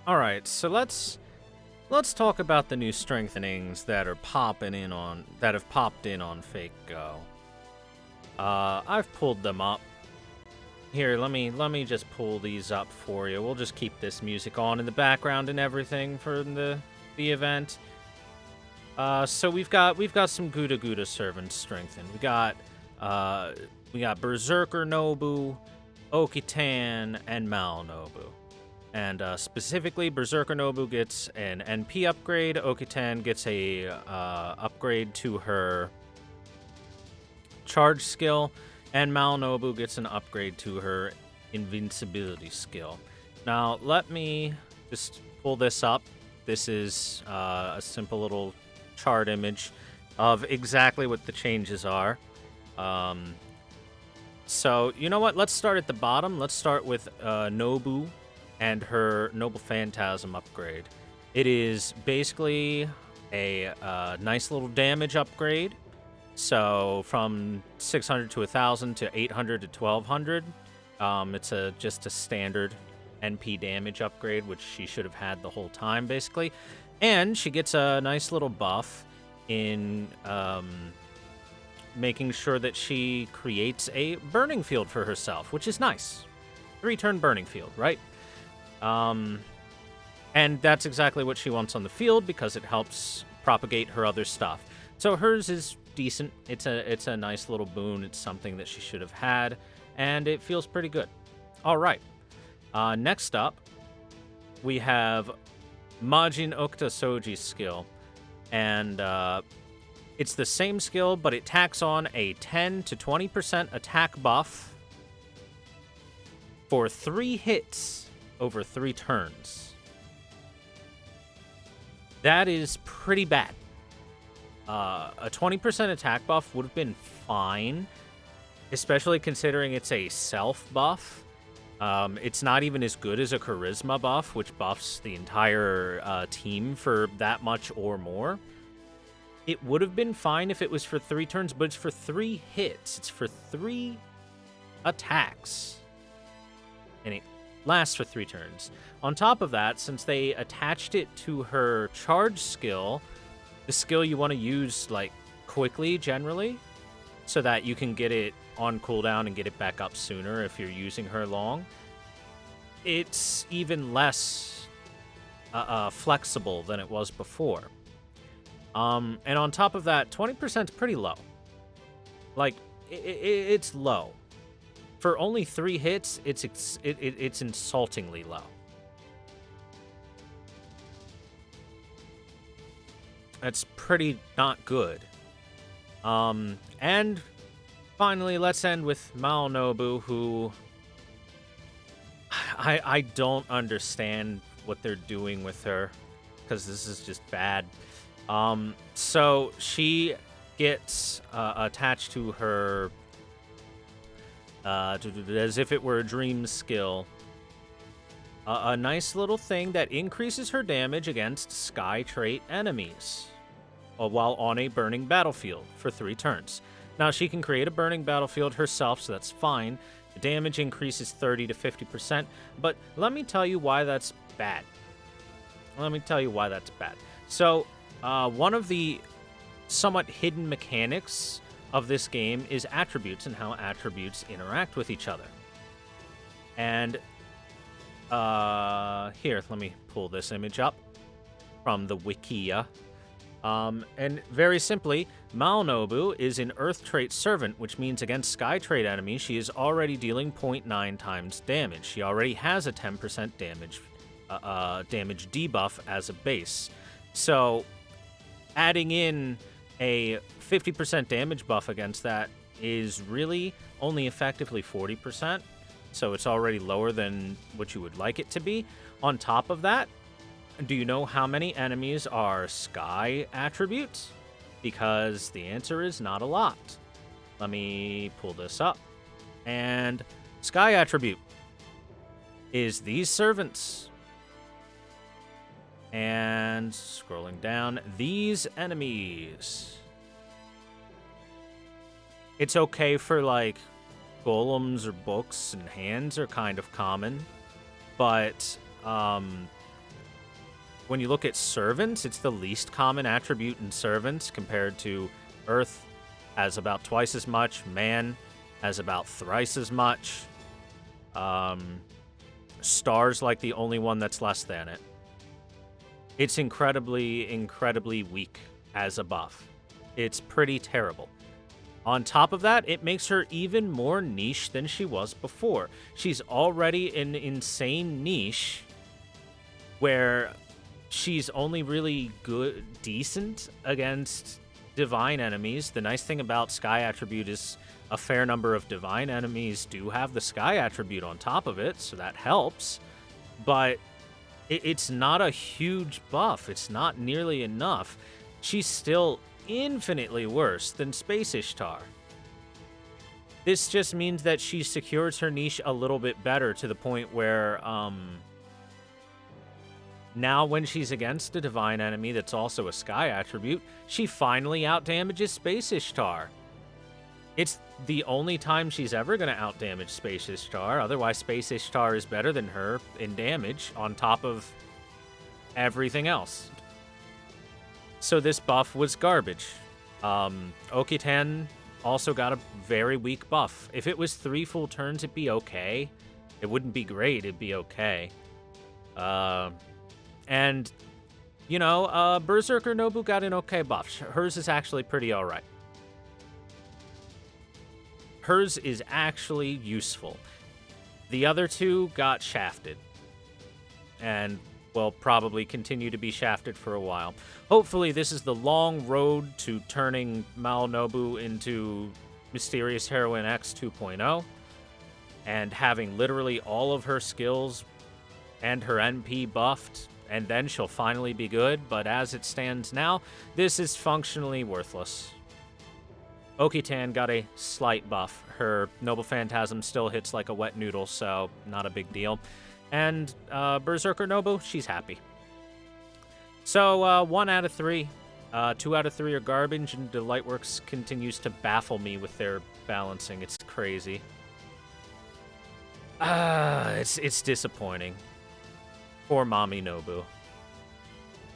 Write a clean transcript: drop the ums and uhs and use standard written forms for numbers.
All right, so let's talk about the new strengthenings that are that have popped in on Fake Go. I've pulled them up. Here, let me just pull these up for you. We'll just keep this music on in the background and everything for the event. So we've got some Gouda Gouda servants strengthened. We got Berserker Nobu, Okatan, and Mao Nobu. And specifically, Berserker Nobu gets an NP upgrade. Okatan gets a upgrade to her charge skill, and Mao Nobu gets an upgrade to her invincibility skill. Now, let me just pull this up. This is a simple little chart image of exactly what the changes are. So, you know what? Let's start at the bottom. Let's start with Nobu and her Noble Phantasm upgrade. It is basically a nice little damage upgrade. So from 600 to 1,000 to 800 to 1,200. It's just a standard NP damage upgrade, which she should have had the whole time, basically. And she gets a nice little buff in making sure that she creates a burning field for herself, which is nice. 3-turn burning field, right? And that's exactly what she wants on the field because it helps propagate her other stuff. So hers is decent. It's a nice little boon. It's something that she should have had, and it feels pretty good. All right. Next up, we have Majin Okta Soji's skill, and it's the same skill, but it tacks on a 10 to 20% attack buff for 3 hits over 3 turns. That is pretty bad. A 20% attack buff would have been fine, especially considering it's a self buff. It's not even as good as a charisma buff, which buffs the entire team for that much or more. It would have been fine if it was for 3 turns, but it's for 3 hits. It's for 3 attacks. And it lasts for 3 turns. On top of that, since they attached it to her charge skill, the skill you want to use, like, quickly, generally, so that you can get it on cooldown and get it back up sooner if you're using her long, it's even less flexible than it was before. And on top of that, 20% is pretty low. Like, it's low. For only 3 hits, it's insultingly low. That's pretty not good. And finally, let's end with Mao Nobu, who I don't understand what they're doing with her, because this is just bad. So she gets attached to her as if it were a dream skill. A nice little thing that increases her damage against Sky trait enemies while on a burning battlefield for 3 turns. Now, she can create a burning battlefield herself, so that's fine. The damage increases 30 to 50%, but let me tell you why that's bad. So, one of the somewhat hidden mechanics of this game is attributes and how attributes interact with each other. And here, let me pull this image up from the Wikia. And very simply, Mao Nobu is an Earth trait servant, which means against Sky trait enemies, she is already dealing 0.9 times damage. She already has a 10% damage debuff as a base. So, adding in a 50% damage buff against that is really only effectively 40%. So it's already lower than what you would like it to be. On top of that, do you know how many enemies are Sky attributes? Because the answer is not a lot. Let me pull this up. And Sky attribute is these servants. And scrolling down, these enemies. It's okay for, like, golems or books, and hands are kind of common. But when you look at servants, it's the least common attribute in servants compared to Earth has about twice as much, Man has about thrice as much. Star's like the only one that's less than it. It's incredibly, incredibly weak as a buff. It's pretty terrible. On top of that, it makes her even more niche than she was before. She's already an insane niche where she's only really decent against divine enemies. The nice thing about Sky attribute is a fair number of divine enemies do have the Sky attribute on top of it, so that helps. But it's not a huge buff. It's not nearly enough. She's still infinitely worse than Space Ishtar. This just means that she secures her niche a little bit better to the point where now when she's against a divine enemy that's also a Sky attribute, she finally outdamages Space Ishtar. It's the only time she's ever going to outdamage Space Ishtar. Otherwise, Space Ishtar is better than her in damage on top of everything else. So this buff was garbage. Okatan also got a very weak buff. If it was 3 full turns, it'd be okay. It wouldn't be great, it'd be okay. And, you know, Berserker Nobu got an okay buff. Hers is actually pretty alright. Hers is actually useful. The other two got shafted. And will probably continue to be shafted for a while. Hopefully this is the long road to turning Mao Nobu into Mysterious Heroine X 2.0 and having literally all of her skills and her NP buffed, and then she'll finally be good, but as it stands now, this is functionally worthless. Okita got a slight buff. Her Noble Phantasm still hits like a wet noodle, so not a big deal. And Berserker Nobu, she's happy. So 1 out of 3. 2 out of 3 are garbage, and Delightworks continues to baffle me with their balancing. It's crazy. It's disappointing. Poor Mommy Nobu.